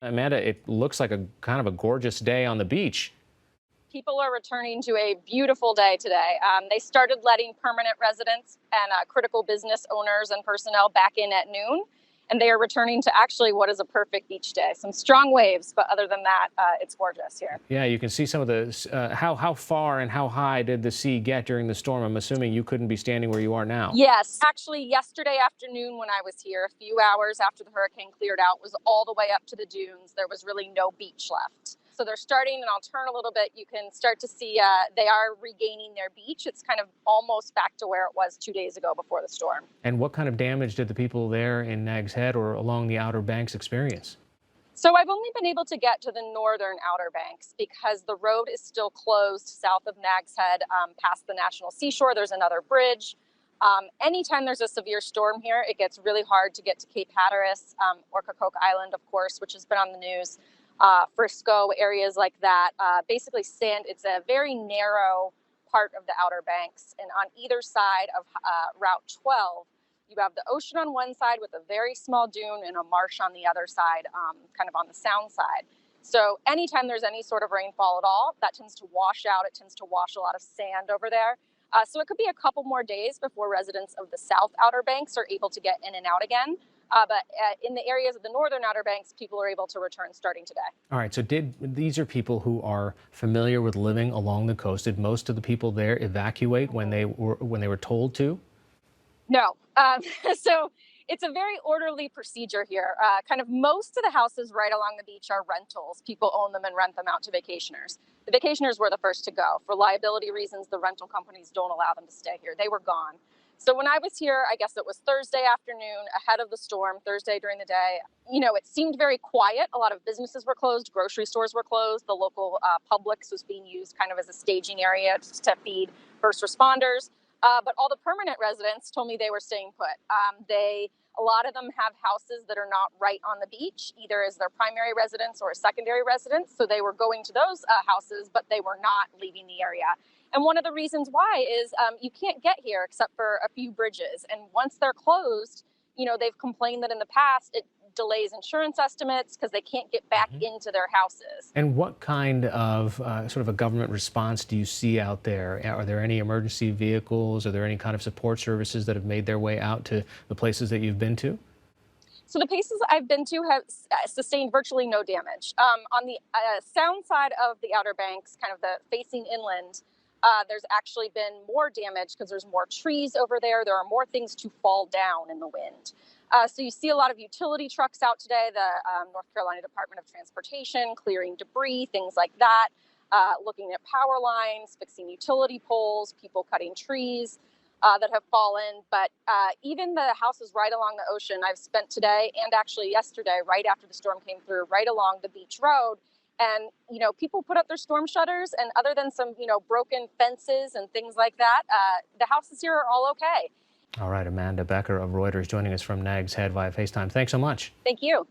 Amanda, it looks like a kind of a gorgeous day on the beach. People are returning to a beautiful day today. They started letting permanent residents and critical business owners and personnel back in at noon, and they are returning to actually what is a perfect beach day. Some strong waves, but other than that, it's gorgeous here. Yeah, you can see some of the how far and how high did the sea get during the storm? I'm assuming you couldn't be standing where you are now. Yes, actually, yesterday afternoon when I was here, a few hours after the hurricane cleared out, was all the way up to the dunes. There was really no beach left. So they're starting, and I'll turn a little bit. You can start to see they are regaining their beach. It's kind of almost back to where it was 2 days ago before the storm. And what kind of damage did the people there in Nags Head or along the Outer Banks experience? So I've only been able to get to the northern Outer Banks because the road is still closed south of Nags Head, past the National Seashore. There's another bridge. Anytime there's a severe storm here, it gets really hard to get to Cape Hatteras, Ocracoke Island, of course, which has been on the news, Frisco, areas like that. Basically, sand. It's a very narrow part of the Outer Banks, and on either side of Route 12, you have the ocean on one side with a very small dune and a marsh on the other side, kind of on the sound side. So anytime there's any sort of rainfall at all, that tends to wash out. It tends to wash a lot of sand over there. So it could be a couple more days before residents of the South Outer Banks are able to get in and out again. But in the areas of the Northern Outer Banks, people are able to return starting today. All right, so these are people who are familiar with living along the coast. Did most of the people there evacuate when they were told to? No. So it's a very orderly procedure here. Kind of most of the houses right along the beach are rentals. People own them and rent them out to vacationers. The vacationers were the first to go. For liability reasons, the rental companies don't allow them to stay here. They were gone. So when I was here, I guess it was Thursday afternoon ahead of the storm, Thursday during the day, it seemed very quiet. A lot of businesses were closed. Grocery stores were closed. The local Publix was being used kind of as a staging area to feed first responders. But all the permanent residents told me they were staying put. A lot of them have houses that are not right on the beach, either as their primary residence or a secondary residence. So they were going to those houses, but they were not leaving the area. And one of the reasons why is you can't get here except for a few bridges. And once they're closed, they've complained that in the past it delays insurance estimates because they can't get back into their houses. And what kind of sort of a government response do you see out there? Are there any emergency vehicles? Are there any kind of support services that have made their way out to the places that you've been to? So the places I've been to have sustained virtually no damage. On the sound side of the Outer Banks, kind of the facing inland, there's actually been more damage because there's more trees over there. There are more things to fall down in the wind. So you see a lot of utility trucks out today, the North Carolina Department of Transportation, clearing debris, things like that, looking at power lines, fixing utility poles, people cutting trees that have fallen. But even the houses right along the ocean, I've spent today and actually yesterday, right after the storm came through, right along the beach road. And, people put up their storm shutters, and other than some, broken fences and things like that, the houses here are all okay. All right, Amanda Becker of Reuters joining us from Nags Head via FaceTime. Thanks so much. Thank you.